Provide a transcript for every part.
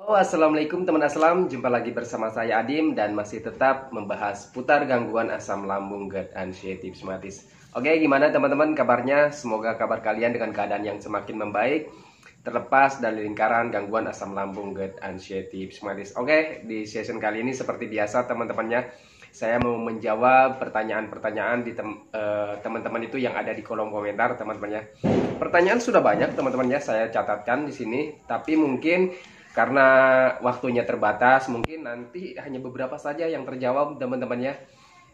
Assalamualaikum teman aslam, jumpa lagi bersama saya Adim dan masih tetap membahas putar gangguan asam lambung GERD anxiety psoriasis. Oke, gimana teman-teman kabarnya? Semoga kabar kalian dengan keadaan yang semakin membaik, terlepas dari lingkaran gangguan asam lambung GERD anxiety psoriasis. Oke, di session kali ini seperti biasa teman-temannya, saya mau menjawab pertanyaan-pertanyaan di teman-teman itu yang ada di kolom komentar teman-temannya. Pertanyaan sudah banyak teman-temannya, saya catatkan di sini, tapi mungkin karena waktunya terbatas, mungkin nanti hanya beberapa saja yang terjawab teman-temannya.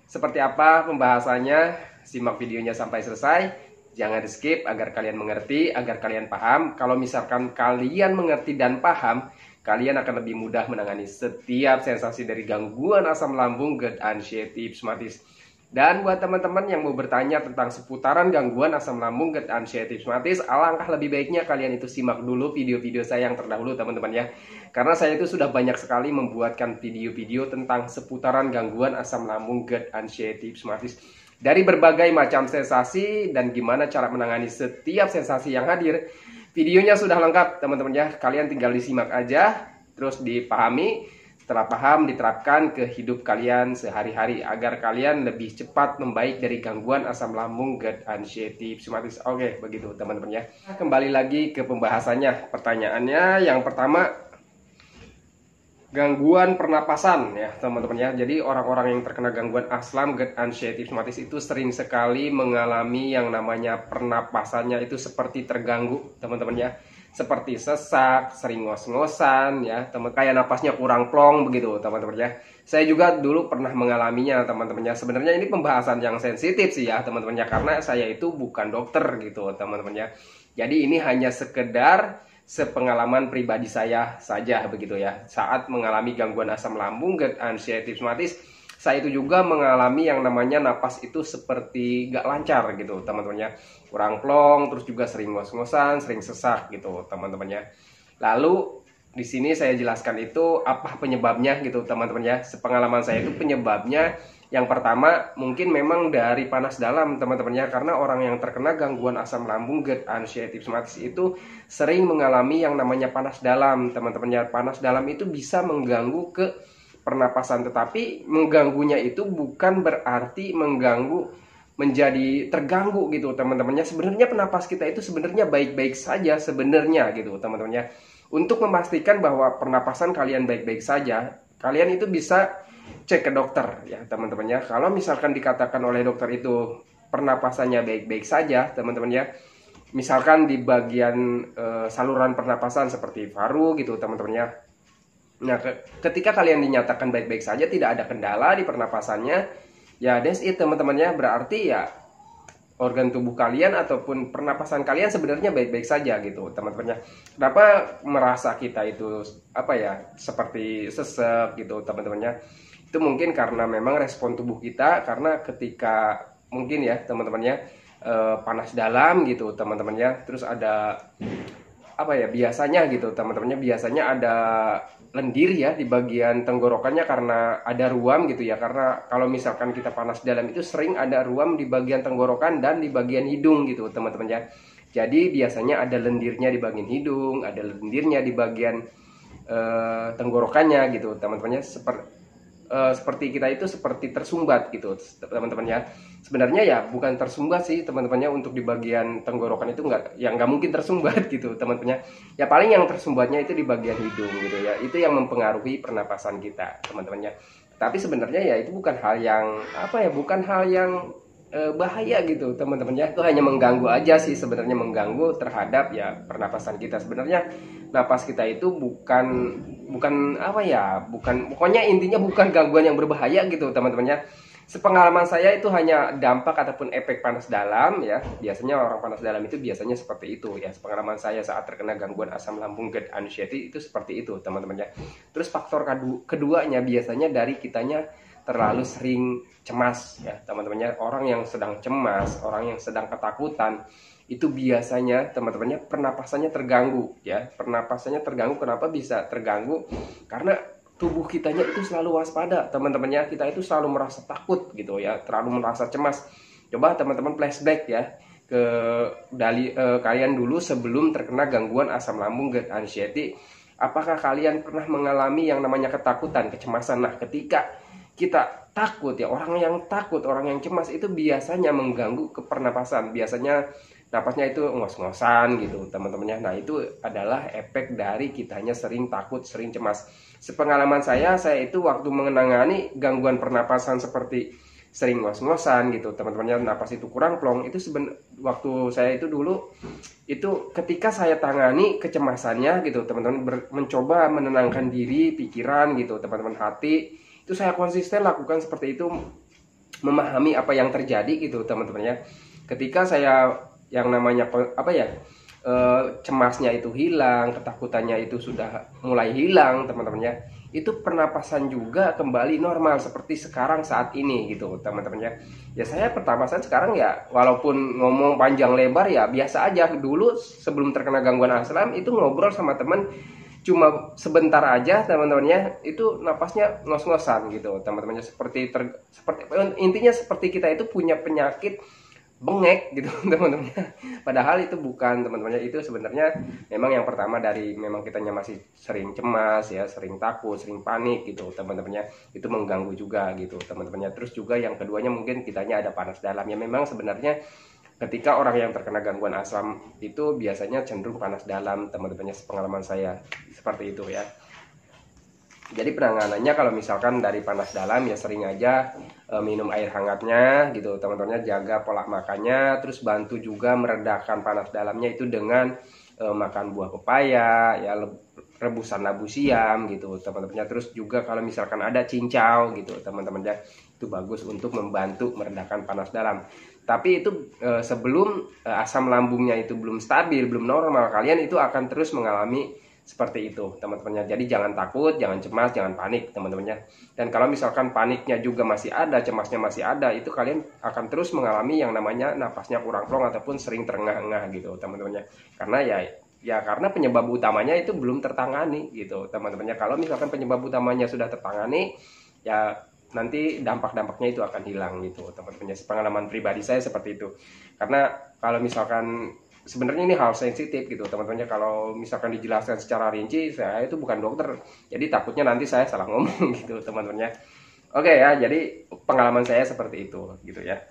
Seperti apa pembahasannya? Simak videonya sampai selesai. Jangan di skip agar kalian mengerti, agar kalian paham. Kalau misalkan kalian mengerti dan paham, kalian akan lebih mudah menangani setiap sensasi dari gangguan asam lambung, GERD anxiety psoriasis. Dan buat teman-teman yang mau bertanya tentang seputaran gangguan asam lambung, GERD anxiety psoriasis, alangkah lebih baiknya kalian itu simak dulu video-video saya yang terdahulu teman-teman ya. Karena saya itu sudah banyak sekali membuatkan video-video tentang seputaran gangguan asam lambung, GERD anxiety psoriasis. Dari berbagai macam sensasi dan gimana cara menangani setiap sensasi yang hadir. Videonya sudah lengkap teman-teman ya. Kalian tinggal disimak aja, terus dipahami. Setelah paham, diterapkan ke hidup kalian sehari-hari agar kalian lebih cepat membaik dari gangguan asam lambung, GERD anxiety psoriasis. Oke, begitu teman-teman ya. Kembali lagi ke pembahasannya. Pertanyaannya yang pertama, gangguan pernapasan ya teman-teman ya. Jadi orang-orang yang terkena gangguan asam, GERD anxiety psoriasis itu sering sekali mengalami yang namanya pernapasannya itu seperti terganggu teman-teman ya. Seperti sesak, sering ngos-ngosan ya, kayak napasnya kurang plong begitu teman-teman ya. Saya juga dulu pernah mengalaminya teman-teman ya. Sebenarnya ini pembahasan yang sensitif sih ya teman-teman ya, karena saya itu bukan dokter gitu teman-teman ya. Jadi ini hanya sekedar sepengalaman pribadi saya saja begitu ya. Saat mengalami gangguan asam lambung, GERD anxiety psoriasis, saya itu juga mengalami yang namanya napas itu seperti gak lancar gitu teman-teman ya, kurang plong, terus juga sering ngos-ngosan, sering sesak gitu teman-teman ya. Lalu di sini saya jelaskan itu apa penyebabnya gitu teman-teman ya. Sepengalaman saya itu penyebabnya yang pertama mungkin memang dari panas dalam teman-teman ya, karena orang yang terkena gangguan asam lambung, GERD anxiety psoriasis itu sering mengalami yang namanya panas dalam teman-teman ya. Panas dalam itu bisa mengganggu ke pernapasan, tetapi mengganggunya itu bukan berarti mengganggu menjadi terganggu gitu teman-temannya. Sebenarnya penapas kita itu sebenarnya baik-baik saja sebenarnya gitu teman-temannya. Untuk memastikan bahwa pernapasan kalian baik-baik saja, kalian itu bisa cek ke dokter ya teman-temannya. Kalau misalkan dikatakan oleh dokter itu pernapasannya baik-baik saja teman-teman ya, misalkan di bagian saluran pernapasan seperti paru gitu teman-teman ya. Nah, ketika kalian dinyatakan baik-baik saja, tidak ada kendala di pernapasannya, ya that's it teman-teman ya. Berarti ya organ tubuh kalian ataupun pernapasan kalian sebenarnya baik-baik saja gitu teman-teman ya. Kenapa merasa kita itu apa ya, seperti sesek gitu teman-teman ya? Itu mungkin karena memang respon tubuh kita, karena ketika mungkin ya teman-teman ya panas dalam gitu teman-teman ya. Terus ada apa ya, biasanya gitu teman-temannya, biasanya ada lendir ya di bagian tenggorokannya karena ada ruam gitu ya. Karena kalau misalkan kita panas dalam itu sering ada ruam di bagian tenggorokan dan di bagian hidung gitu teman-teman ya. Jadi biasanya ada lendirnya di bagian hidung, ada lendirnya di bagian tenggorokannya gitu teman-teman ya. Seperti kita itu seperti tersumbat gitu teman-teman ya. Sebenarnya ya bukan tersumbat sih teman-temannya, untuk di bagian tenggorokan itu nggak mungkin tersumbat gitu teman-temannya. Ya paling yang tersumbatnya itu di bagian hidung gitu ya. Itu yang mempengaruhi pernapasan kita teman-temannya. Tapi sebenarnya ya itu bukan hal yang apa ya, bukan hal yang bahaya gitu teman-teman ya. Itu hanya mengganggu aja sih sebenarnya, mengganggu terhadap ya pernapasan kita. Sebenarnya napas kita itu bukan apa ya, pokoknya intinya bukan gangguan yang berbahaya gitu teman-teman ya. Sepengalaman saya itu hanya dampak ataupun efek panas dalam ya. Biasanya orang panas dalam itu biasanya seperti itu ya. Sepengalaman saya saat terkena gangguan asam lambung, GERD anxiety itu seperti itu teman-teman ya. Terus faktor keduanya biasanya dari kitanya terlalu sering cemas ya teman-temannya. Orang yang sedang cemas, orang yang sedang ketakutan, itu biasanya teman-temannya pernapasannya terganggu ya. Pernapasannya terganggu, kenapa bisa terganggu? Karena tubuh kitanya itu selalu waspada teman-temannya. Kita itu selalu merasa takut gitu ya, terlalu merasa cemas. Coba teman-teman flashback ya ke kalian dulu sebelum terkena gangguan asam lambung, GERD anxiety. Apakah kalian pernah mengalami yang namanya ketakutan, kecemasan? Nah, ketika kita takut ya, orang yang takut, orang yang cemas itu biasanya mengganggu kepernapasan. Biasanya napasnya itu ngos-ngosan gitu teman-temannya. Nah, itu adalah efek dari kitanya sering takut, sering cemas. Sepengalaman saya itu waktu menangani gangguan pernapasan seperti sering ngos-ngosan gitu teman-temannya, napas itu kurang plong, itu waktu saya itu dulu itu ketika saya tangani kecemasannya gitu teman-teman, mencoba menenangkan diri, pikiran gitu teman-teman, hati, itu saya konsisten lakukan seperti itu, memahami apa yang terjadi gitu teman-teman ya. Ketika saya yang namanya cemasnya itu hilang, ketakutannya itu sudah mulai hilang teman-teman ya, itu pernapasan juga kembali normal seperti sekarang saat ini gitu teman-teman ya. Ya saya pernapasan sekarang ya walaupun ngomong panjang lebar ya biasa aja. Dulu sebelum terkena gangguan asam itu ngobrol sama teman cuma sebentar aja teman-teman ya, itu napasnya ngos-ngosan gitu teman-temannya, seperti intinya seperti kita itu punya penyakit bengek gitu teman-teman. Padahal itu bukan teman-temannya, itu sebenarnya memang yang pertama dari memang kitanya masih sering cemas ya, sering takut, sering panik gitu teman-temannya, itu mengganggu juga gitu teman-temannya. Terus juga yang keduanya mungkin kitanya ada panas dalam ya. Memang sebenarnya ketika orang yang terkena gangguan asam itu biasanya cenderung panas dalam teman-temannya, pengalaman saya seperti itu ya. Jadi penanganannya kalau misalkan dari panas dalam ya sering aja minum air hangatnya gitu teman-teman, jaga pola makannya, terus bantu juga meredakan panas dalamnya itu dengan makan buah pepaya ya, rebusan labu siam gitu teman-temannya. Terus juga kalau misalkan ada cincau gitu teman-temannya, itu bagus untuk membantu meredakan panas dalam. Tapi itu sebelum asam lambungnya itu belum stabil, belum normal, kalian itu akan terus mengalami seperti itu teman-temannya. Jadi jangan takut, jangan cemas, jangan panik teman-temannya. Dan kalau misalkan paniknya juga masih ada, cemasnya masih ada, itu kalian akan terus mengalami yang namanya napasnya kurang plong ataupun sering terengah-engah gitu teman-temannya. Karena ya karena penyebab utamanya itu belum tertangani gitu teman-temannya. Kalau misalkan penyebab utamanya sudah tertangani, ya nanti dampak-dampaknya itu akan hilang gitu teman-temannya. Pengalaman pribadi saya seperti itu. Karena kalau misalkan sebenarnya ini hal sensitif gitu teman-temannya, kalau misalkan dijelaskan secara rinci, saya itu bukan dokter, jadi takutnya nanti saya salah ngomong gitu teman-temannya. Oke ya, jadi pengalaman saya seperti itu gitu ya.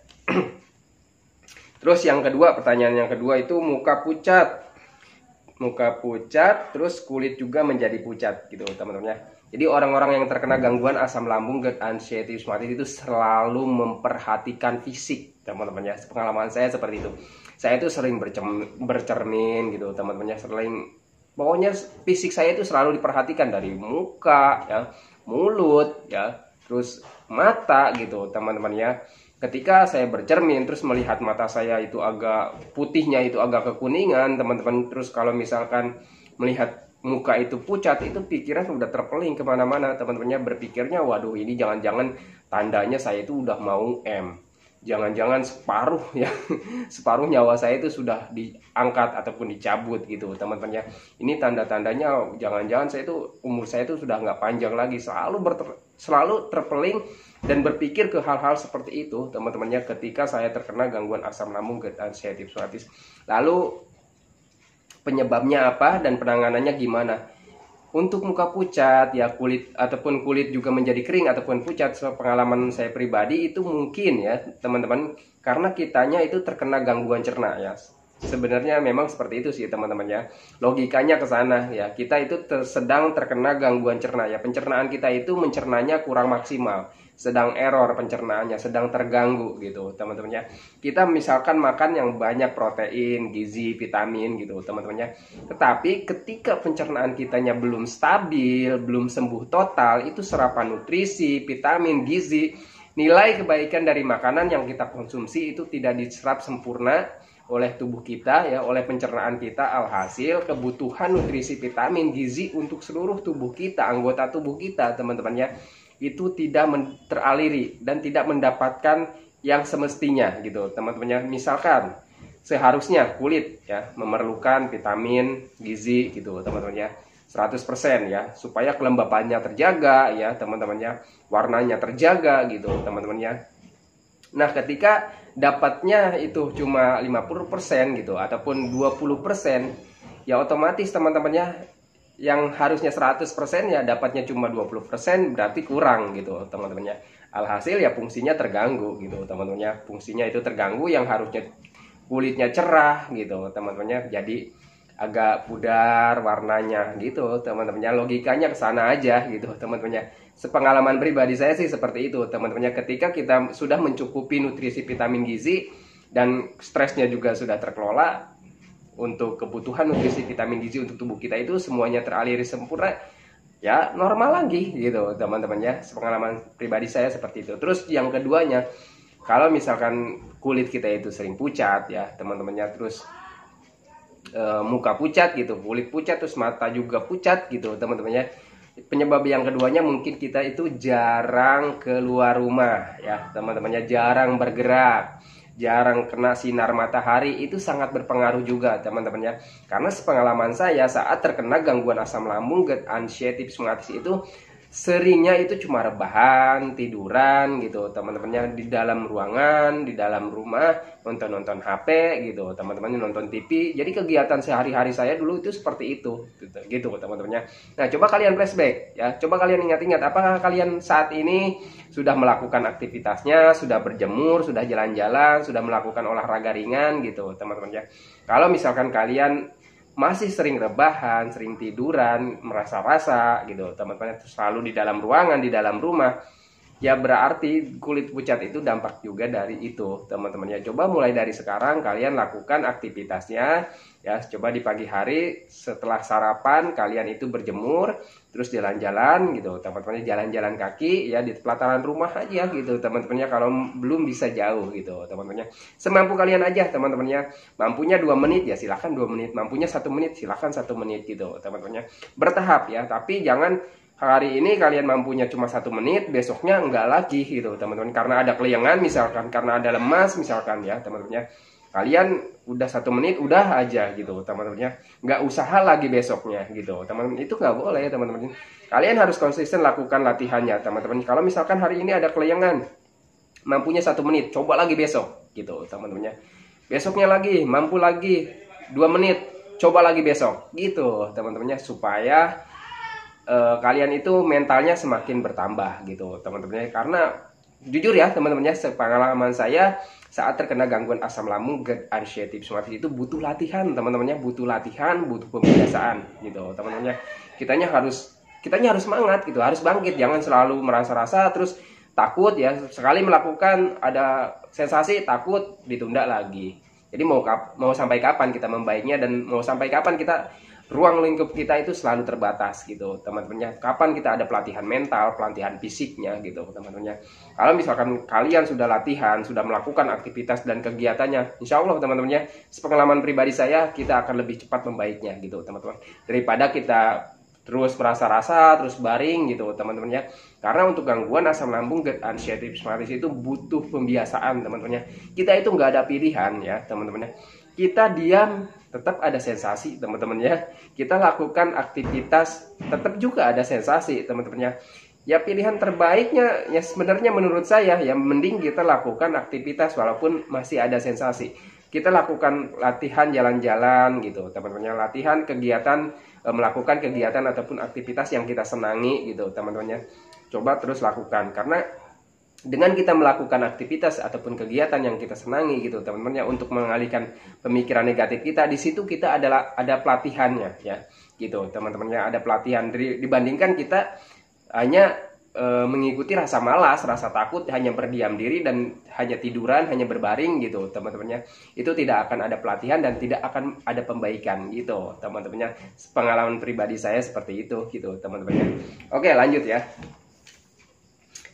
Terus yang kedua, pertanyaan yang kedua itu muka pucat, terus kulit juga menjadi pucat gitu teman-temannya. Jadi orang-orang yang terkena gangguan asam lambung, GERD, anxiety, rheumatis itu selalu memperhatikan fisik teman-temannya. Pengalaman saya seperti itu. Saya itu sering bercermin gitu teman-temannya, pokoknya fisik saya itu selalu diperhatikan dari muka ya, mulut ya, terus mata gitu teman-temannya. Ketika saya bercermin terus melihat mata saya itu agak putihnya itu agak kekuningan teman-teman, terus kalau misalkan melihat muka itu pucat, itu pikiran udah terpeling kemana-mana teman-temannya, berpikirnya waduh ini jangan-jangan tandanya saya itu udah mau jangan-jangan separuh ya separuh nyawa saya itu sudah diangkat ataupun dicabut gitu teman-teman ya. Ini tanda-tandanya jangan-jangan saya itu umur saya itu sudah nggak panjang lagi. Selalu terpeling dan berpikir ke hal-hal seperti itu teman-temannya ketika saya terkena gangguan asam lambung, GERD, anxiety, rheumatis. Lalu penyebabnya apa dan penanganannya gimana? Untuk muka pucat ya, kulit juga menjadi kering ataupun pucat, pengalaman saya pribadi itu mungkin ya teman-teman karena kitanya itu terkena gangguan cerna ya. Sebenarnya memang seperti itu sih teman-teman ya. Logikanya ke sana ya. Kita itu sedang terkena gangguan cerna ya. Pencernaan kita itu mencernanya kurang maksimal, sedang error pencernaannya, sedang terganggu gitu teman-teman ya. Kita misalkan makan yang banyak protein, gizi, vitamin gitu teman-teman ya. Tetapi ketika pencernaan kitanya belum stabil, belum sembuh total, itu serapan nutrisi, vitamin, gizi, nilai kebaikan dari makanan yang kita konsumsi itu tidak diserap sempurna oleh tubuh kita ya, oleh pencernaan kita. Alhasil kebutuhan nutrisi, vitamin, gizi untuk seluruh tubuh kita, anggota tubuh kita teman-teman ya, itu tidak teraliri dan tidak mendapatkan yang semestinya gitu teman-teman. Misalkan seharusnya kulit ya memerlukan vitamin, gizi gitu teman-teman ya, 100% ya, supaya kelembapannya terjaga ya teman-teman ya, warnanya terjaga gitu teman-teman ya. Nah ketika dapatnya itu cuma 50% gitu ataupun 20%, ya otomatis teman-teman ya yang harusnya 100% ya dapatnya cuma 20%, berarti kurang gitu teman-temannya. Alhasil ya fungsinya terganggu gitu teman-temannya. Fungsinya itu terganggu, yang harusnya kulitnya cerah gitu teman-temannya, jadi agak pudar warnanya gitu teman-temannya. Logikanya ke sana aja gitu teman-temannya. Sepengalaman pribadi saya sih seperti itu teman-temannya. Ketika kita sudah mencukupi nutrisi vitamin gizi dan stresnya juga sudah terkelola, untuk kebutuhan nutrisi vitamin gizi untuk tubuh kita itu semuanya teraliri sempurna, ya normal lagi gitu teman-teman ya. Pengalaman pribadi saya seperti itu. Terus yang keduanya, kalau misalkan kulit kita itu sering pucat ya teman-temannya, terus muka pucat gitu, kulit pucat, terus mata juga pucat gitu teman-temannya. Penyebab yang keduanya mungkin kita itu jarang keluar rumah ya teman-temannya, jarang bergerak, jarang kena sinar matahari. Itu sangat berpengaruh juga teman-teman ya. Karena sepengalaman saya, saat terkena gangguan asam lambung GERD Ulcerative Schwannitis itu seringnya itu cuma rebahan, tiduran gitu teman-temannya, di dalam ruangan, di dalam rumah, nonton-nonton HP gitu teman-temannya, nonton TV. Jadi kegiatan sehari-hari saya dulu itu seperti itu gitu teman-temannya. Nah, coba kalian flashback ya, coba kalian ingat-ingat, apakah kalian saat ini sudah melakukan aktivitasnya, sudah berjemur, sudah jalan-jalan, sudah melakukan olahraga ringan gitu teman-temannya. Kalau misalkan kalian masih sering rebahan, sering tiduran, merasa-rasa gitu teman-teman, selalu di dalam ruangan, di dalam rumah, ya berarti kulit pucat itu dampak juga dari itu teman-teman ya. Coba mulai dari sekarang kalian lakukan aktivitasnya ya. Coba di pagi hari setelah sarapan kalian itu berjemur, terus jalan-jalan gitu teman-teman, jalan-jalan kaki ya di pelataran rumah aja gitu teman-teman ya. Kalau belum bisa jauh gitu teman-teman ya, semampu kalian aja teman-teman ya. Mampunya 2 menit ya silahkan 2 menit, mampunya 1 menit silahkan 1 menit gitu teman-teman ya. Bertahap ya, tapi jangan hari ini kalian mampunya cuma 1 menit, besoknya enggak lagi gitu teman-teman, karena ada kelengan misalkan, karena ada lemas misalkan ya teman-teman ya. Kalian udah 1 menit udah aja gitu teman-teman ya, nggak usaha lagi besoknya gitu teman-teman. Itu nggak boleh ya teman-teman. Kalian harus konsisten lakukan latihannya teman-teman. Kalau misalkan hari ini ada kelengan, mampunya 1 menit, coba lagi besok gitu teman-teman ya. Besoknya lagi mampu lagi 2 menit, coba lagi besok gitu teman-teman ya, supaya kalian itu mentalnya semakin bertambah gitu teman-teman ya. Karena jujur ya teman-teman ya, sepengalaman saya saat terkena gangguan asam lambung GERD Ulcerative Schwannitis itu butuh latihan teman-teman ya, butuh latihan, butuh pembiasaan gitu teman-teman ya. Kitanya harus semangat gitu, harus bangkit, jangan selalu merasa-rasa terus takut ya. Sekali melakukan ada sensasi takut, ditunda lagi. Jadi mau sampai kapan kita membaiknya, dan mau sampai kapan kita, ruang lingkup kita itu selalu terbatas gitu teman-teman. Kapan kita ada pelatihan mental, pelatihan fisiknya gitu teman-teman. Kalau misalkan kalian sudah latihan, sudah melakukan aktivitas dan kegiatannya, insya Allah teman-teman, sepengalaman pribadi saya, kita akan lebih cepat membaiknya gitu teman-teman, daripada kita terus merasa-rasa, terus baring gitu teman-teman. Karena untuk gangguan asam lambung GERD Ulcerative Schwannitis itu butuh pembiasaan teman-teman. Kita itu nggak ada pilihan ya teman-teman. Kita diam tetap ada sensasi teman-teman ya. Kita lakukan aktivitas tetap juga ada sensasi teman-teman ya. Pilihan terbaiknya ya sebenarnya menurut saya ya, mending kita lakukan aktivitas walaupun masih ada sensasi. Kita lakukan latihan jalan-jalan gitu teman-teman, latihan kegiatan, melakukan kegiatan ataupun aktivitas yang kita senangi gitu teman-teman. Coba terus lakukan, karena dengan kita melakukan aktivitas ataupun kegiatan yang kita senangi gitu teman-teman, untuk mengalihkan pemikiran negatif kita, di situ kita ada pelatihannya ya gitu teman-teman. Ada pelatihan dibandingkan kita hanya mengikuti rasa malas, rasa takut, hanya berdiam diri dan hanya tiduran, hanya berbaring gitu teman-teman. Itu tidak akan ada pelatihan dan tidak akan ada pembaikan gitu teman-teman. Pengalaman pribadi saya seperti itu gitu teman-teman. Oke, lanjut ya.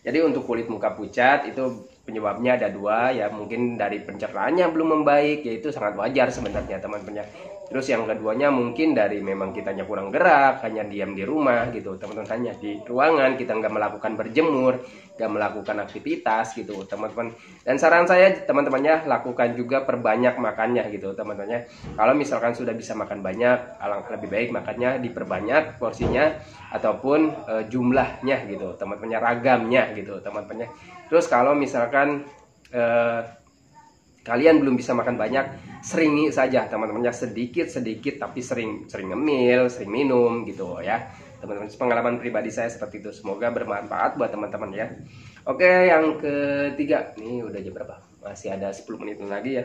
Jadi untuk kulit muka pucat itu penyebabnya ada 2 ya, mungkin dari pencernaannya belum membaik, yaitu sangat wajar sebenarnya teman-teman. Terus yang keduanya mungkin dari memang kitanya kurang gerak, hanya diam di rumah gitu teman-teman, hanya di ruangan, kita nggak melakukan berjemur, nggak melakukan aktivitas gitu teman-teman. Dan saran saya teman-teman lakukan juga perbanyak makannya gitu teman-teman. Kalau misalkan sudah bisa makan banyak, alangkah lebih baik makannya diperbanyak porsinya ataupun jumlahnya gitu teman-teman, ragamnya gitu teman-teman. Terus kalau misalkan kalian belum bisa makan banyak, seringi saja teman-temannya, sedikit-sedikit tapi sering ngemil, sering minum gitu ya. Teman-teman, pengalaman pribadi saya seperti itu. Semoga bermanfaat buat teman-teman ya. Oke, yang ketiga, nih udah jam berapa? Masih ada 10 menit lagi ya.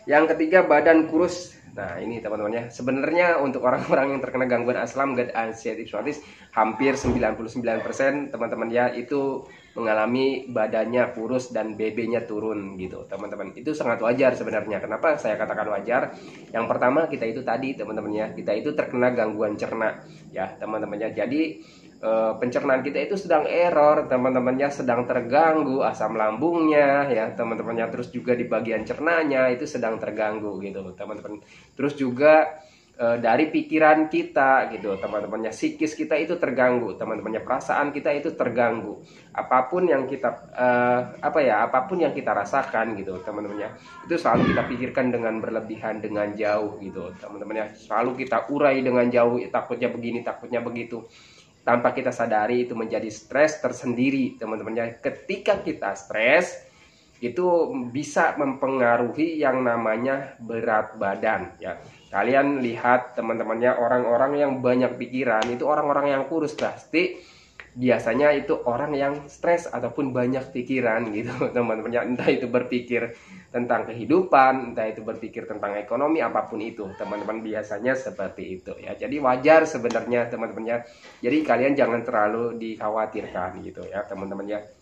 Yang ketiga, badan kurus. Nah, ini teman-teman ya. Sebenarnya untuk orang-orang yang terkena gangguan asam, GERD, anxiety psikotis, hampir 99% teman-teman ya itu mengalami badannya kurus dan BB-nya turun gitu, teman-teman. Itu sangat wajar sebenarnya. Kenapa saya katakan wajar? Yang pertama, kita itu tadi teman-teman ya, kita itu terkena gangguan cerna ya, teman-teman ya. Jadi pencernaan kita itu sedang error, teman-temannya, sedang terganggu asam lambungnya ya, teman-temannya. Terus juga di bagian cernanya itu sedang terganggu gitu, teman-teman. Terus juga dari pikiran kita gitu, teman-temannya, psikis kita itu terganggu, teman-temannya, perasaan kita itu terganggu. Apapun yang kita apapun yang kita rasakan gitu, teman-temannya, itu selalu kita pikirkan dengan berlebihan, dengan jauh gitu, teman-temannya. Selalu kita urai dengan jauh, takutnya begini, takutnya begitu. Tanpa kita sadari itu menjadi stres tersendiri, teman-temannya. Ketika kita stres itu bisa mempengaruhi yang namanya berat badan ya. Kalian lihat teman-temannya, orang-orang yang banyak pikiran itu orang-orang yang kurus pasti biasanya itu orang yang stres ataupun banyak pikiran gitu, teman-temannya. Entah itu berpikir tentang kehidupan, entah itu berpikir tentang ekonomi, apapun itu, teman-teman, biasanya seperti itu ya. Jadi wajar sebenarnya teman-temannya. Jadi kalian jangan terlalu dikhawatirkan gitu ya, teman-temannya.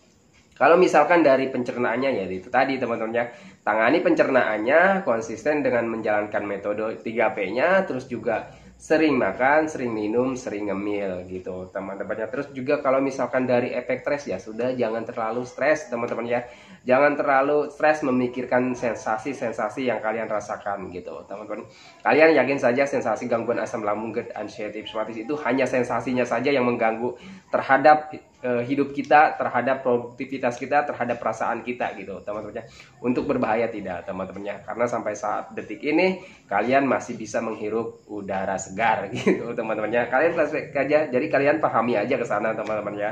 Kalau misalkan dari pencernaannya ya itu tadi teman-teman ya, tangani pencernaannya konsisten dengan menjalankan metode 3P-nya, terus juga sering makan, sering minum, sering ngemil gitu teman-teman ya. Terus juga kalau misalkan dari efek stres ya sudah, jangan terlalu stres teman-teman ya. Jangan terlalu stres memikirkan sensasi-sensasi yang kalian rasakan gitu teman-teman. Kalian yakin saja sensasi gangguan asam lambung, GERD, anxiety psikotis itu hanya sensasinya saja yang mengganggu terhadap hidup kita, terhadap produktivitas kita, terhadap perasaan kita gitu teman-teman ya. Untuk berbahaya tidak teman-teman ya, karena sampai saat detik ini kalian masih bisa menghirup udara segar gitu teman-teman ya. Kalian flashback aja, jadi kalian pahami aja ke sana teman-teman ya.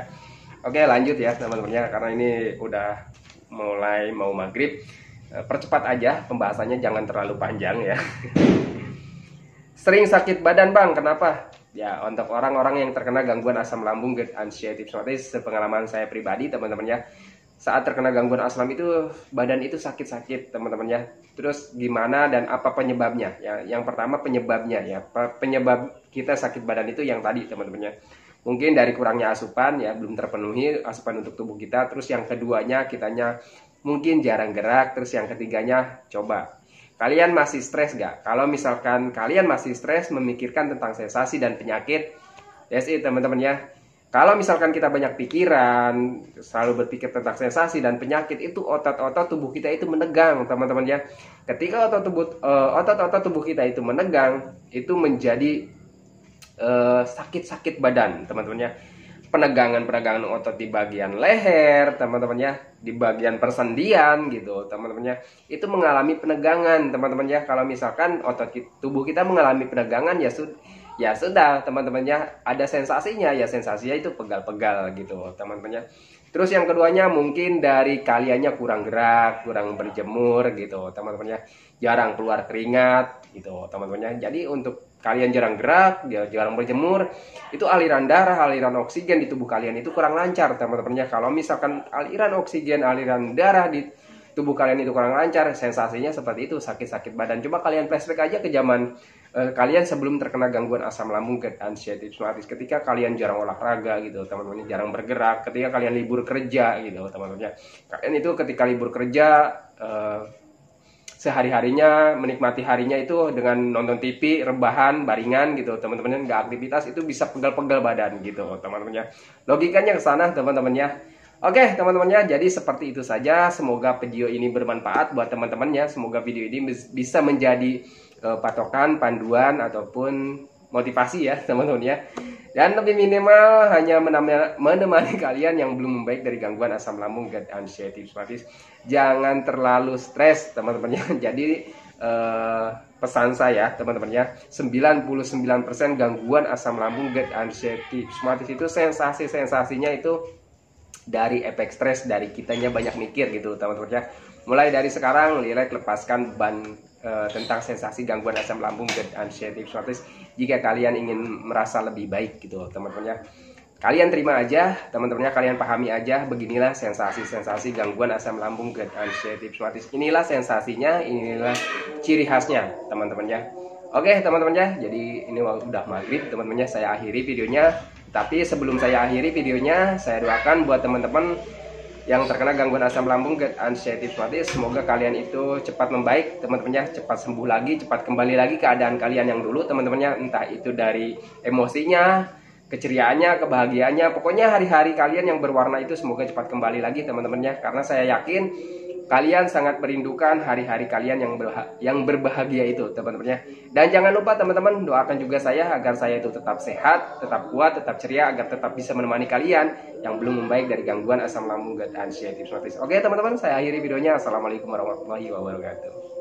Oke, lanjut ya teman-teman ya, karena ini udah mulai mau maghrib. Percepat aja pembahasannya, jangan terlalu panjang ya. Sering sakit badan bang, kenapa? Ya, untuk orang-orang yang terkena gangguan asam lambung, GERD, anxiety psikotis, sepengalaman saya pribadi teman-teman ya, saat terkena gangguan asam itu badan itu sakit-sakit teman-teman ya. Terus gimana dan apa penyebabnya ya? Yang pertama penyebabnya ya, penyebab kita sakit badan itu yang tadi teman-teman ya, mungkin dari kurangnya asupan ya, belum terpenuhi asupan untuk tubuh kita. Terus yang keduanya kitanya mungkin jarang gerak. Terus yang ketiganya, coba kalian masih stres gak? Kalau misalkan kalian masih stres memikirkan tentang sensasi dan penyakit, ya sih teman-teman ya. Kalau misalkan kita banyak pikiran, selalu berpikir tentang sensasi dan penyakit, itu otot-otot tubuh kita itu menegang teman-teman ya. Ketika otot-otot tubuh kita itu menegang, itu menjadi sakit-sakit badan teman-teman ya. Penegangan otot di bagian leher teman-teman ya, di bagian persendian gitu teman-teman ya, itu mengalami penegangan teman-teman ya. Kalau misalkan tubuh kita mengalami penegangan ya sudah teman-teman ya, ada sensasinya ya, sensasinya itu pegal-pegal gitu teman-teman ya. Terus yang keduanya mungkin dari kaliannya kurang gerak, kurang berjemur gitu teman-teman ya, jarang keluar keringat gitu teman-teman ya. Jadi untuk kalian jarang gerak, jarang berjemur, itu aliran darah, aliran oksigen di tubuh kalian itu kurang lancar teman-teman ya. Kalau misalkan aliran oksigen, aliran darah di tubuh kalian itu kurang lancar, sensasinya seperti itu, sakit-sakit badan. Coba kalian flashback aja ke zaman kalian sebelum terkena gangguan asam lambung, GERD, anxiety psikotis. Ketika kalian jarang olahraga gitu teman-teman, jarang bergerak, ketika kalian libur kerja gitu teman-teman ya. Kalian itu ketika libur kerja sehari-harinya menikmati harinya itu dengan nonton TV, rebahan, baringan gitu teman-teman, nggak aktivitas, itu bisa pegal-pegal badan gitu teman-teman ya. Logikanya ke sana teman-teman ya. Oke teman-teman ya, jadi seperti itu saja. Semoga video ini bermanfaat buat teman-teman ya. Semoga video ini bisa menjadi patokan, panduan ataupun motivasi ya teman-teman ya. Dan lebih minimal hanya menemani kalian yang belum membaik dari gangguan asam lambung, GERD, anxiety psikotis. Jangan terlalu stres teman-teman ya. Jadi pesan saya teman-teman ya, 99% gangguan asam lambung, GERD, anxiety psikotis itu sensasi-sensasinya itu dari efek stres, dari kitanya banyak mikir gitu teman-teman ya. Mulai dari sekarang Lilek lepaskan ban tentang sensasi gangguan asam lambung GERD anxiety somatis jika kalian ingin merasa lebih baik gitu teman-teman ya. Kalian terima aja, teman-temannya, kalian pahami aja, beginilah sensasi-sensasi gangguan asam lambung GERD anxiety somatis. Inilah sensasinya, inilah ciri khasnya, teman-teman ya. Oke, teman-teman ya. Jadi ini udah maghrib, teman-teman ya. Saya akhiri videonya. Tapi sebelum saya akhiri videonya, saya doakan buat teman-teman yang terkena gangguan asam lambung GERD anxiety somatis, semoga kalian itu cepat membaik, teman-teman ya, cepat sembuh lagi, cepat kembali lagi keadaan kalian yang dulu, teman-teman ya, entah itu dari emosinya, keceriaannya, kebahagiaannya, pokoknya hari-hari kalian yang berwarna itu semoga cepat kembali lagi, teman-teman ya, karena saya yakin kalian sangat merindukan hari-hari kalian yang berbahagia itu, teman-teman ya. Dan jangan lupa teman-teman doakan juga saya agar saya itu tetap sehat, tetap kuat, tetap ceria, agar tetap bisa menemani kalian yang belum membaik dari gangguan asam lambung GERD anxiety somatis. Oke teman-teman, saya akhiri videonya. Assalamualaikum warahmatullahi wabarakatuh.